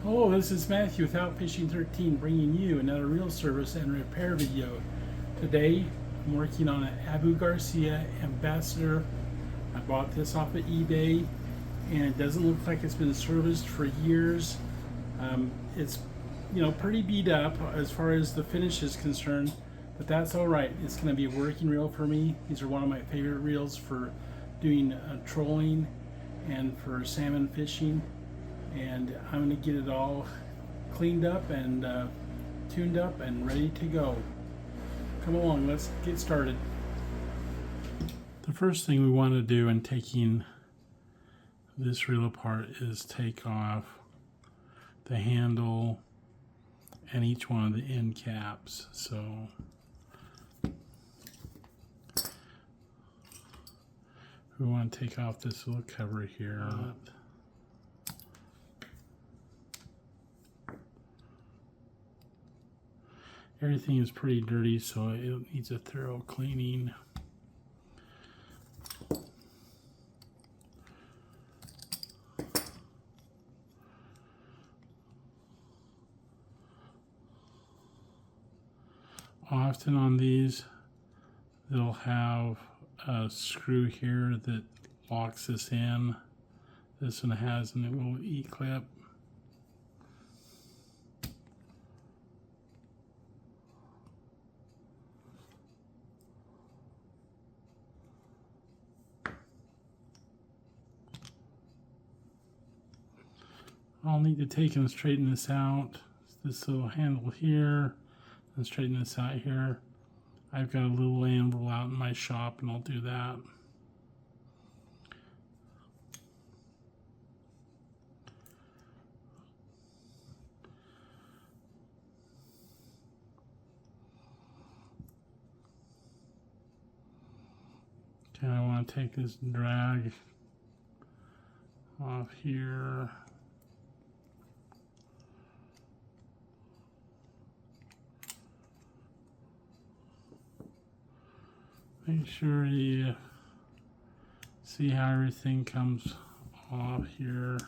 Hello, this is Matthew with Outfishing 13 bringing you another reel service and repair video. Today I'm working on an Abu Garcia Ambassador. I bought this off of eBay and it doesn't look like it's been serviced for years. It's pretty beat up as far as the finish is concerned, but that's alright. It's going to be a working reel for me. These are one of my favorite reels for doing trolling and for salmon fishing, and I'm going to get it all cleaned up and tuned up and ready to go. Come along, let's get started. The first thing we want to do in taking this reel apart is take off the handle and each one of the end caps. So we want to take off this little cover here. Everything is pretty dirty, so it needs a thorough cleaning. Often on these, they'll have a screw here that locks this in. This one has a little E-clip. I'll need to take and straighten this out. This little handle here, and straighten this out here. I've got a little anvil out in my shop and I'll do that. Okay, I want to take this drag off here. Make sure you see how everything comes off here.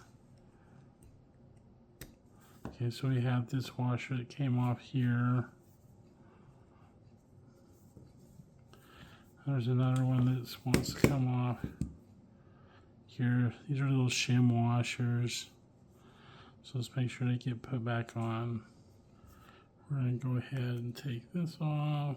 Okay, so we have this washer that came off here. There's another one that wants to come off here. These are little shim washers. So let's make sure they get put back on. We're going to go ahead and take this off.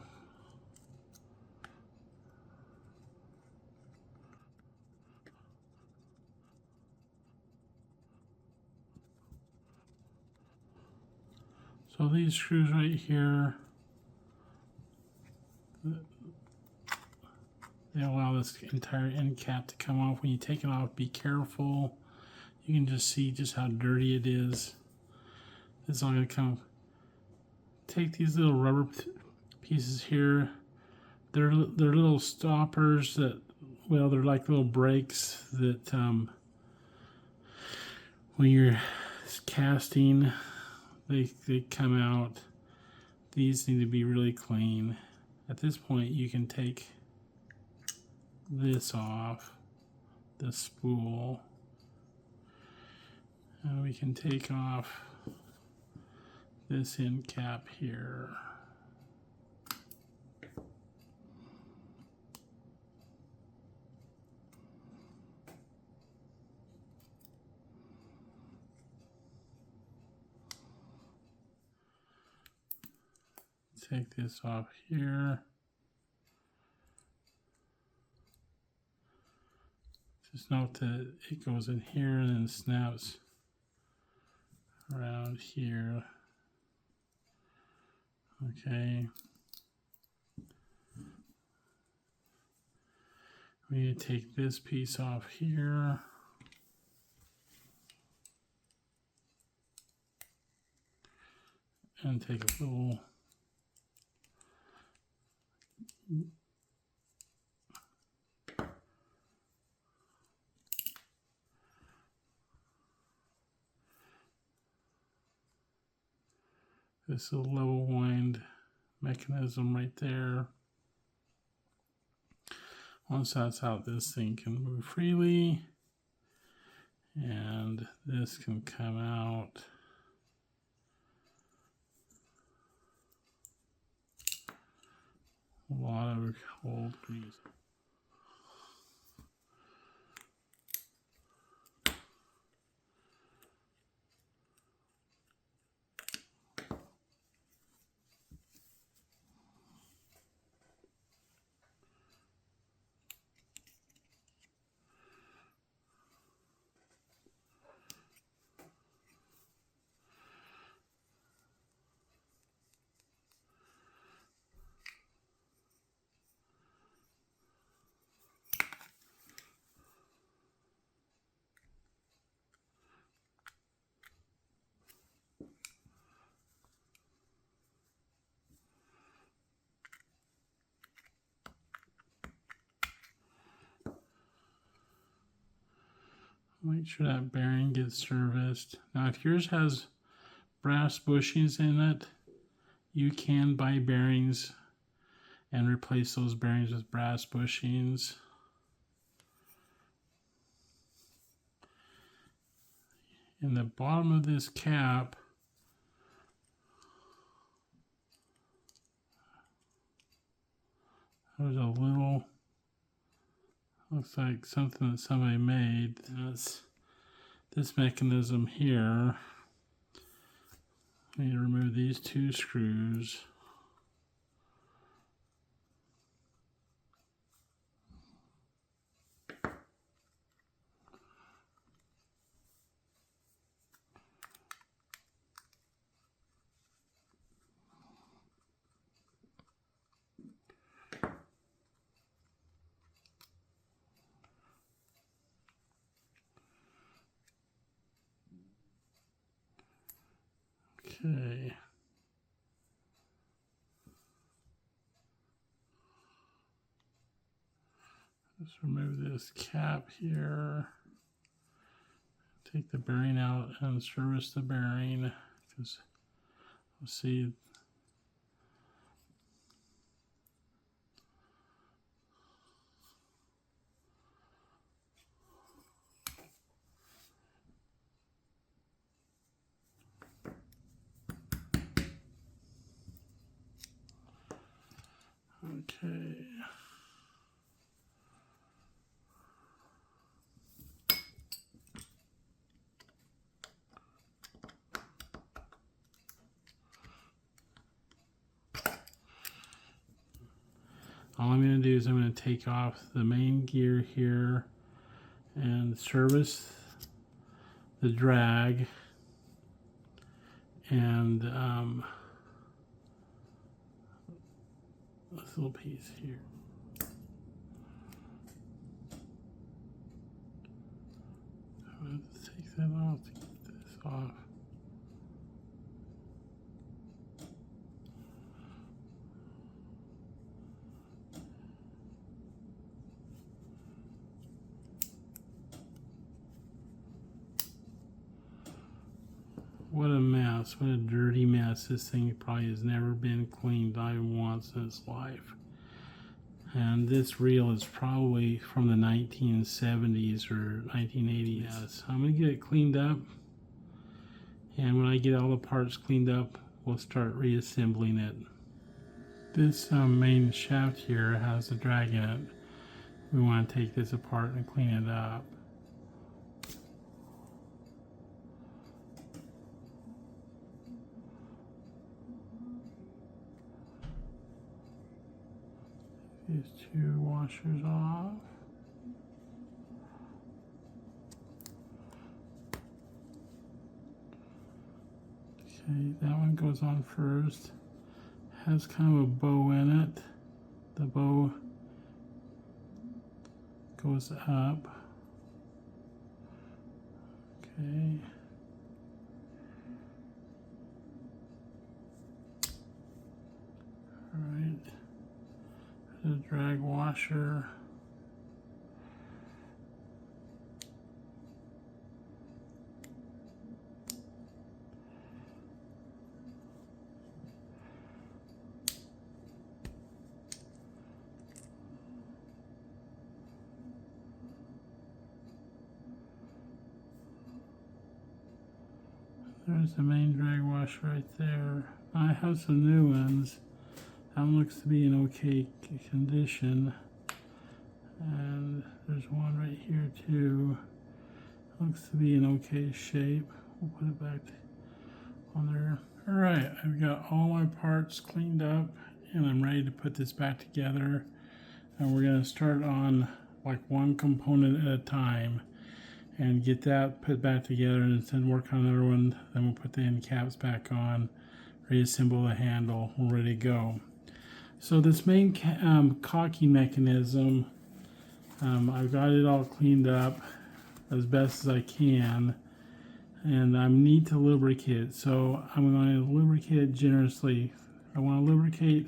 So these screws right here, they allow this entire end cap to come off. When you take it off, be careful. You can just see just how dirty it is. It's all going to come. Take these little rubber pieces here. They're little stoppers that, well, they're like little brakes that when you're casting, they come out. These need to be really clean. At this point, you can take this off, the spool, and we can take off this end cap here. Take this off here. Just note that it goes in here and then snaps around here. Okay. We need to take this piece off here. And take a little this little level wind mechanism right there. Once that's out, this thing can move freely and this can come out. A lot of old grease. Make sure that bearing gets serviced. Now, if yours has brass bushings in it, you can buy bearings and replace those bearings with brass bushings. In the bottom of this cap, there's a little, looks like something that somebody made. That's this mechanism here. I need to remove these two screws. Okay. Let's remove this cap here. Take the bearing out and service the bearing, because we'll see. Okay. All I'm going to do is I'm going to take off the main gear here and service the drag and this little piece here. I'm going to take that off to get this off. What a mess, what a dirty mess. This thing probably has never been cleaned not even once in its life. And this reel is probably from the 1970s or 1980s. Yes, I'm gonna get it cleaned up. And when I get all the parts cleaned up, we'll start reassembling it. This main shaft here has a drag in it. We want to take this apart and clean it up. These two washers off. Okay, that one goes on first. Has kind of a bow in it. The bow goes up. Okay. All right. The drag washer. There's the main drag washer right there. I have some new ones That one looks to be in okay condition. And there's one right here too. Looks to be in okay shape. We'll put it back on there. Alright, I've got all my parts cleaned up and I'm ready to put this back together. And we're going to start on like one component at a time and get that put back together, and then work on another one. Then we'll put the end caps back on, reassemble the handle, we're ready to go. So this main caulking mechanism, I've got it all cleaned up as best as I can, and I need to lubricate it. So I'm going to lubricate it generously. I want to lubricate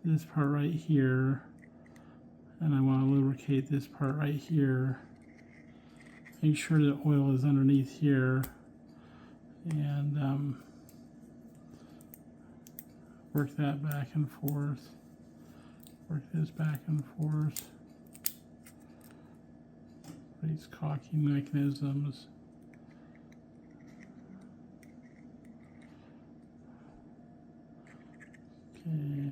this part right here, and I want to lubricate this part right here. Make sure the oil is underneath here, and work that back and forth. Work this back and forth. These caulking mechanisms. Okay.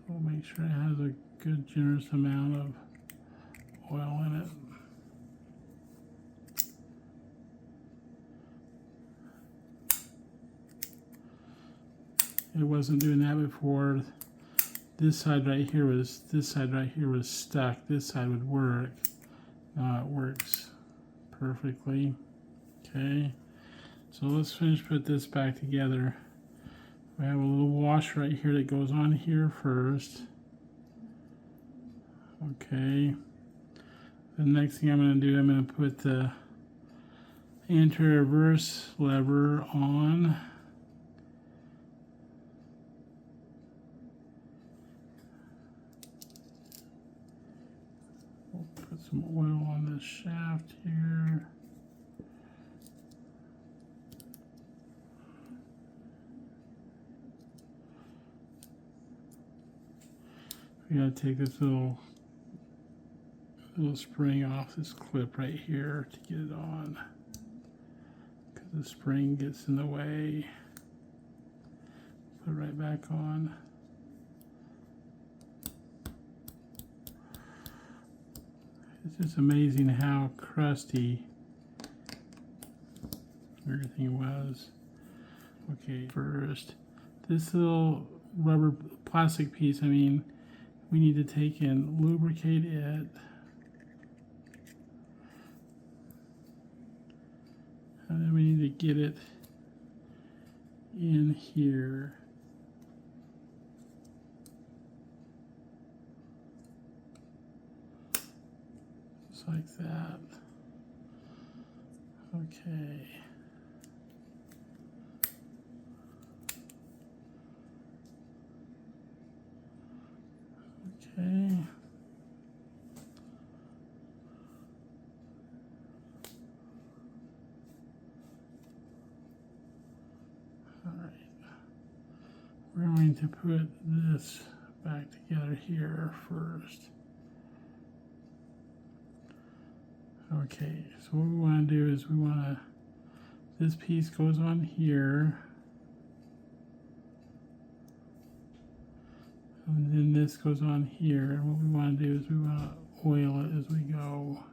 So make sure it has a good generous amount of oil in it. It wasn't doing that before. This side right here was stuck. This side would work. Now it works perfectly. Okay. So let's put this back together. We have a little washer right here that goes on here first. Okay. The next thing I'm going to do, I'm going to put the anti-reverse lever on. We'll put some oil on this shaft here. We got to take this little spring off this clip right here to get it on, because the spring gets in the way. Put it right back on. It's just amazing how crusty everything was. Okay, first, this little rubber plastic piece, we need to take and lubricate it. And then we need to get it in here. Just like that. Okay. Okay. All right. We're going to put this back together here first. Okay, so what we want to do is this piece goes on here. And then this goes on here. And what we want to do is we want to oil it as we go.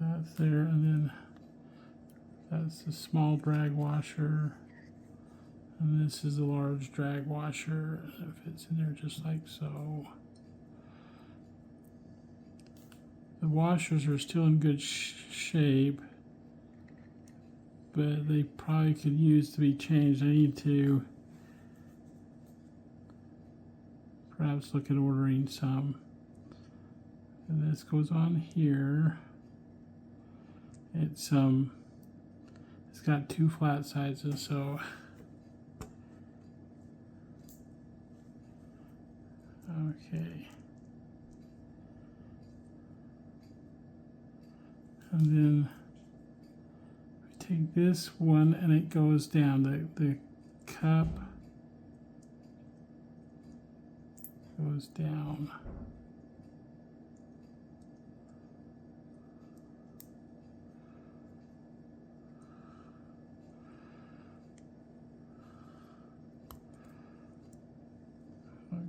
That's there, and then that's the small drag washer. And this is a large drag washer. It fits in there just like so. The washers are still in good shape, but they probably could use to be changed. I need to perhaps look at ordering some. And this goes on here. It's got two flat sides, and so okay. And then we take this one and it goes down. The cup goes down.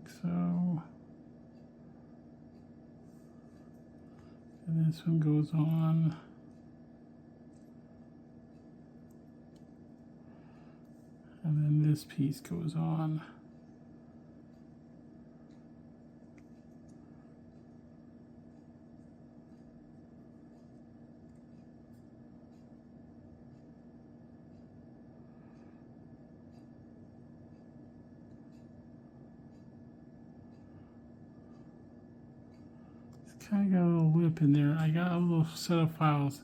like so. And this one goes on. And then this piece goes on. Kind of got a little lip in there. I got a little set of files.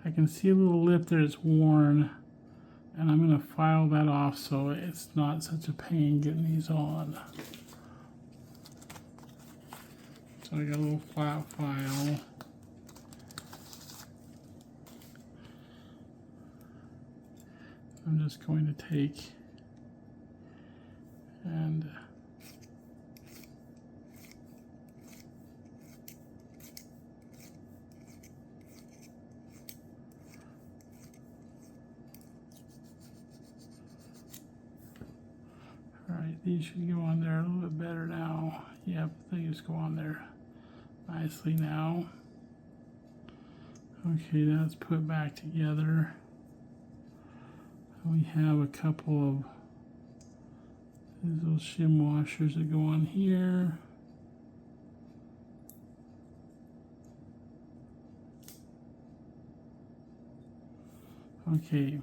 I can see a little lip there that's worn, and I'm going to file that off so it's not such a pain getting these on. So I got a little flat file. I'm just going to take and alright, these should go on there a little bit better now. Yep, they just go on there nicely now. Okay, that's put back together. We have a couple of these little shim washers that go on here. Okay.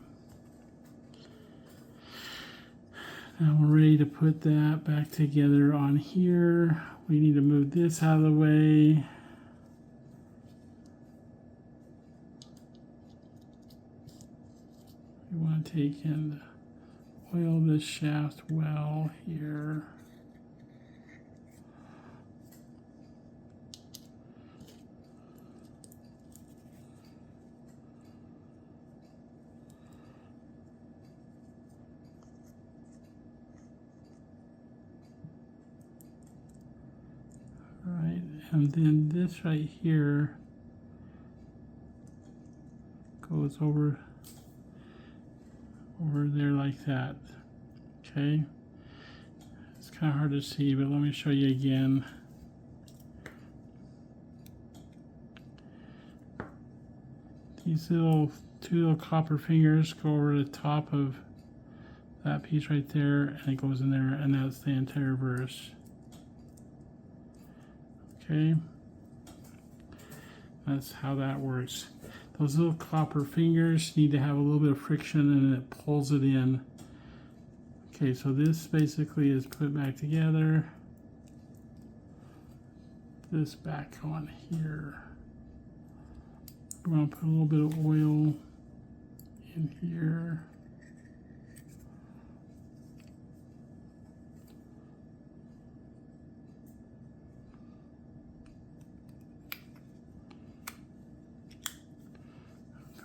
Now we're ready to put that back together on here. We need to move this out of the way. We want to take and oil this shaft well here. Alright, and then this right here goes over there like that. Okay, it's kind of hard to see, but let me show you again. These two little copper fingers go over the top of that piece right there, and it goes in there, and that's the entire verse. Okay, that's how that works. Those little copper fingers need to have a little bit of friction and it pulls it in. Okay, so this basically is put back together. This back on here. We're going to put a little bit of oil in here.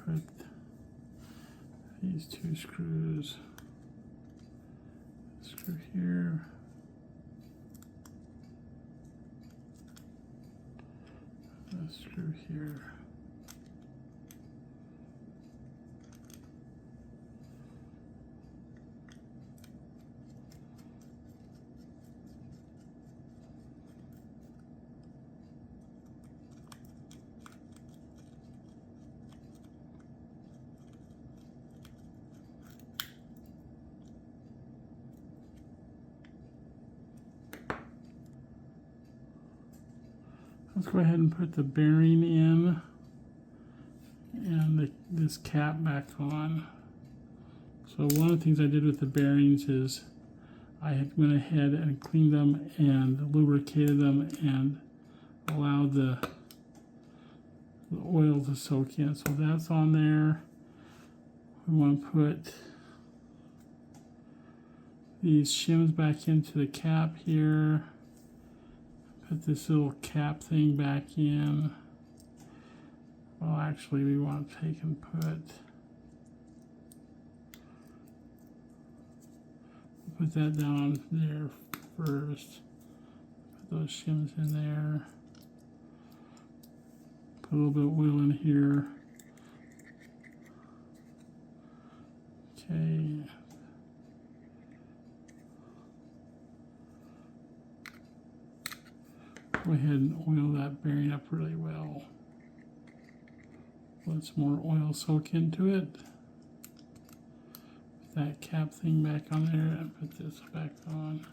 Put these two screws, screw here, a screw here. Let's go ahead and put the bearing in and this cap back on. So one of the things I did with the bearings is I had went ahead and cleaned them and lubricated them and allowed the oil to soak in. So that's on there. We want to put these shims back into the cap here. Put this little cap thing back in. Well, actually, we want to take and put that down there first. Put those shims in there. Put a little bit of oil in here. Okay. Go ahead and oil that bearing up really well. Let some more oil soak into it. Put that cap thing back on there and put this back on.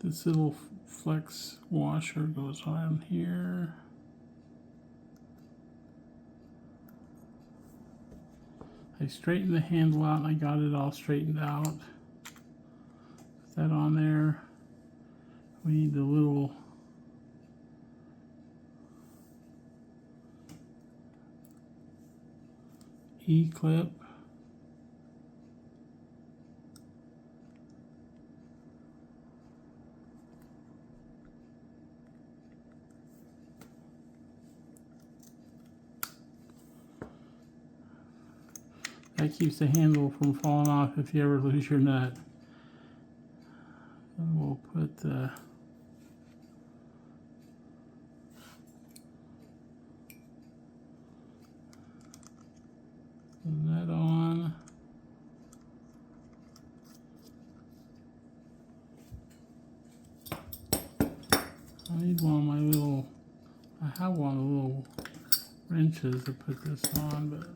This little flex washer goes on here. I straightened the handle out and I got it all straightened out. Put that on there. We need the little E-clip. That keeps the handle from falling off if you ever lose your nut. And we'll put the nut on. I need one of my little, I have one of the little wrenches to put this on, but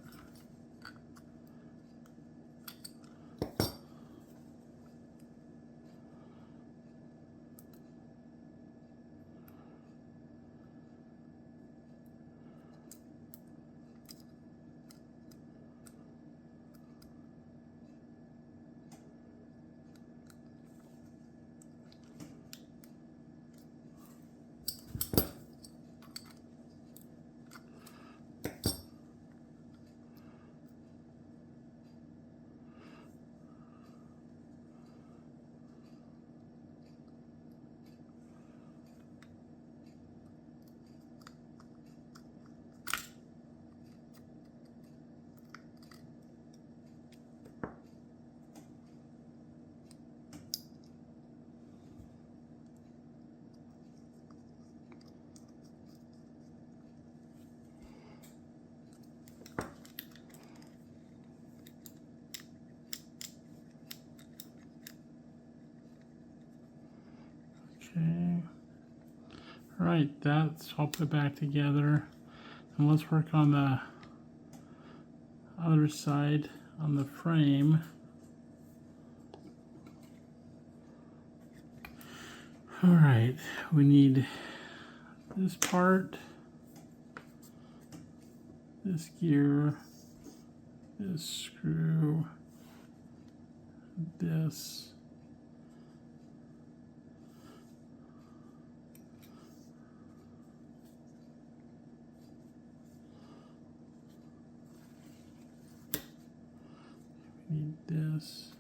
okay. All right, that's all put back together. And let's work on the other side on the frame. All right, we need this part, this gear, this screw, this. We need this,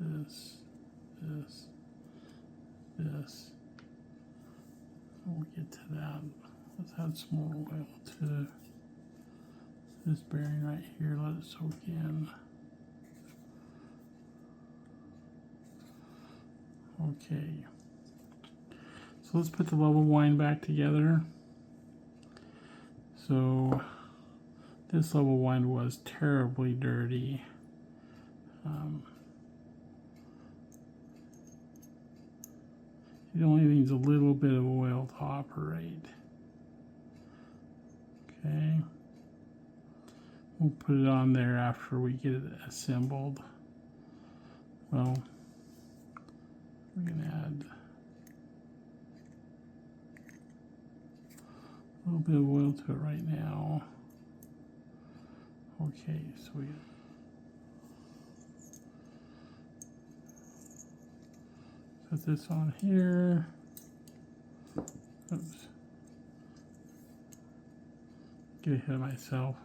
this, this, this. We'll get to that. Let's add some more oil to this bearing right here. Let it soak in. Okay. So let's put the level wind back together. So this level wind was terribly dirty. It only needs a little bit of oil to operate. Okay. We'll put it on there after we get it assembled. Well, we're going to add a little bit of oil to it right now. Okay, so we put this on here. Oops. Get ahead of myself.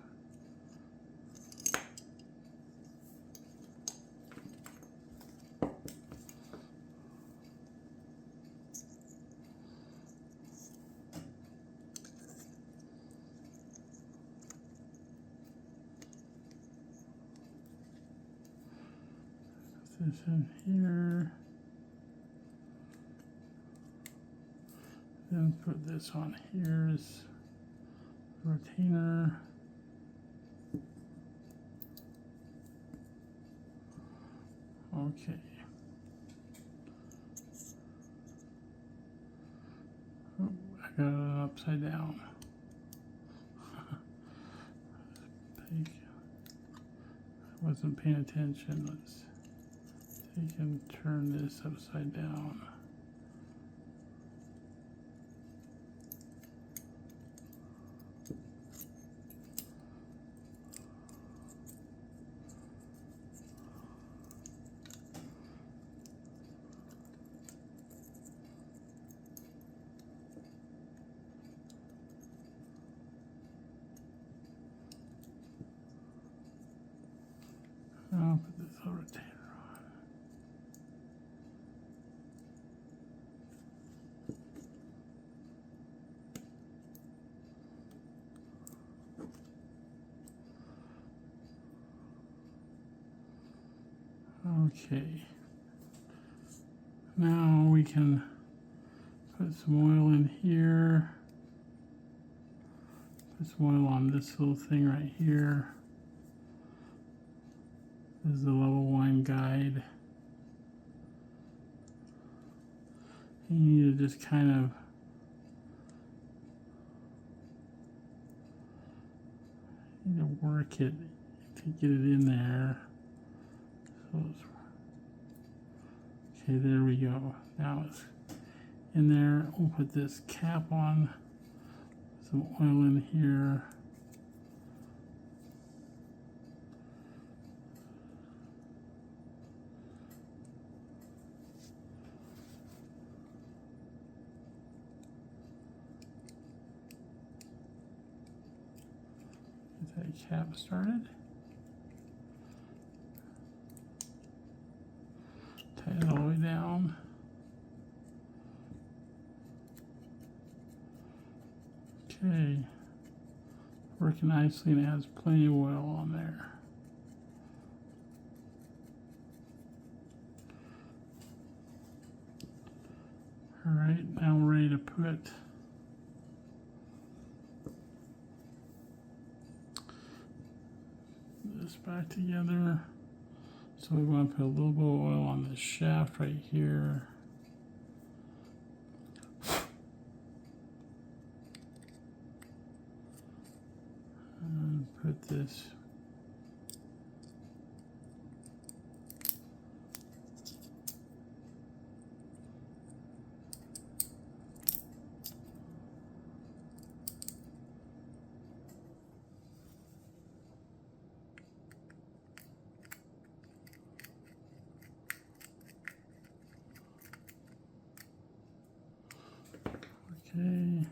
this in here. Then put this on here as retainer. Okay. Oh, I got it upside down. I wasn't paying attention. Let's take and turn this upside down. I'll put this little retainer on. Okay. Now we can put some oil in here. Put some oil on this little thing right here. This is the level wine guide. You need to just kind of work it to get it in there. So okay, there we go. Now it's in there. We'll put this cap on. Some oil in here. Get that cap started. Tie it all the way down. Okay. Working nicely, and it has plenty of oil on there. All right, now we're ready to put this back together. So we want to put a little bit of oil on this shaft right here. And put this okay.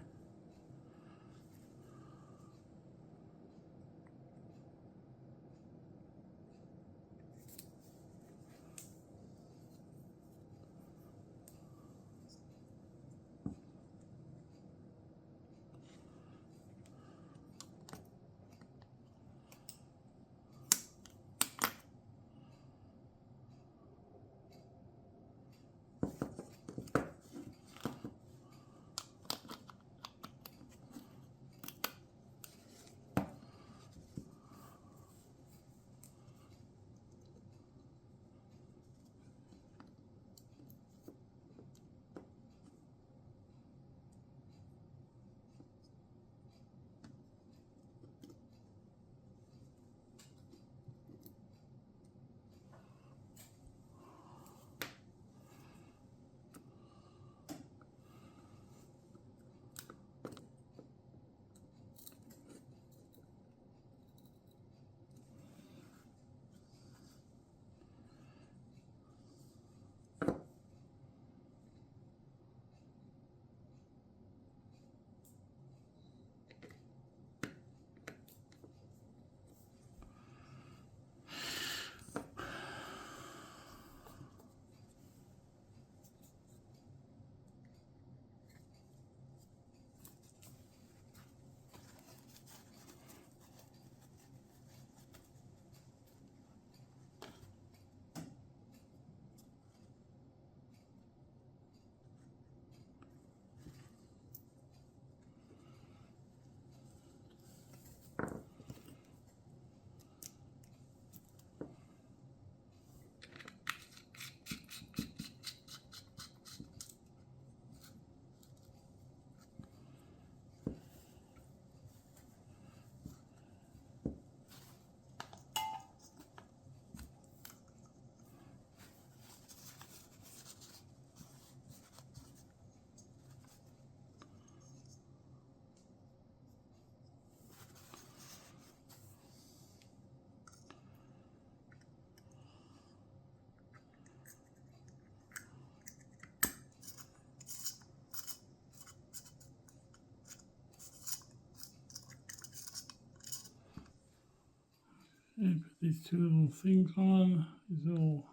And put these two little things on, these little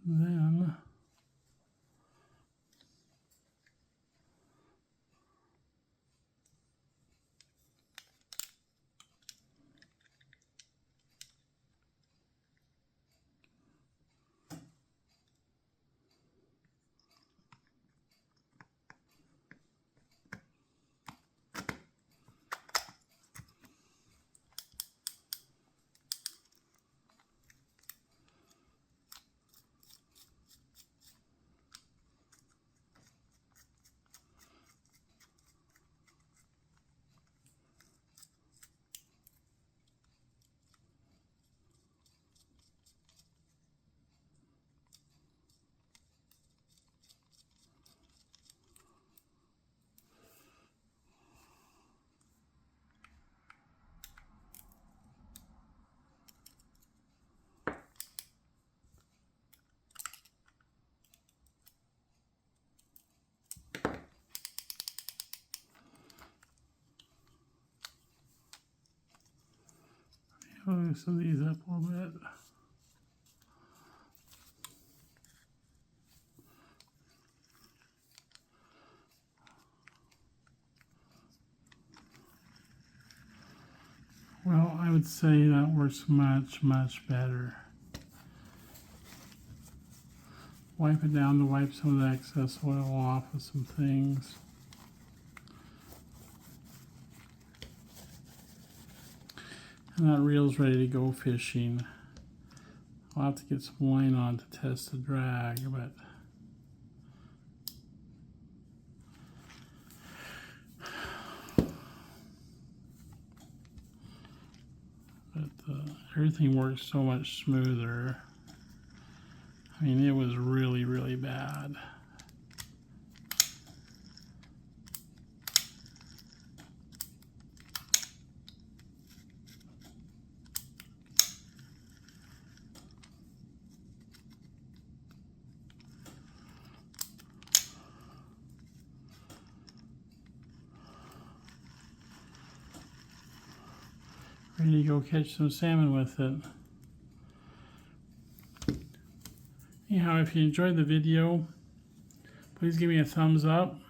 then loosen these up a little bit. Well, I would say that works much, much better. Wipe it down to wipe some of the excess oil off of some things. And that reel's ready to go fishing. I'll have to get some line on to test the drag, but everything works so much smoother. I mean, it was really, really bad. Ready to go catch some salmon with it. Anyhow, if you enjoyed the video, please give me a thumbs up.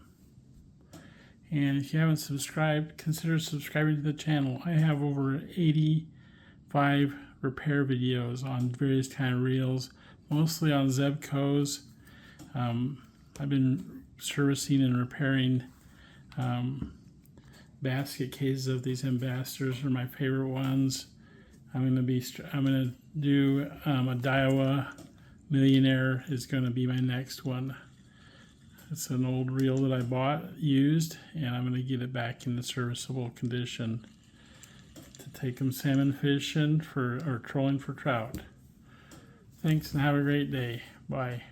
And if you haven't subscribed, consider subscribing to the channel. I have over 85 repair videos on various kind of reels, mostly on Zebcos. I've been servicing and repairing basket cases of these Ambassadors are my favorite ones. I'm gonna do a Daiwa Millionaire is gonna be my next one. It's an old reel that I bought used, and I'm gonna get it back in the serviceable condition to take them salmon fishing or trolling for trout. Thanks and have a great day. Bye.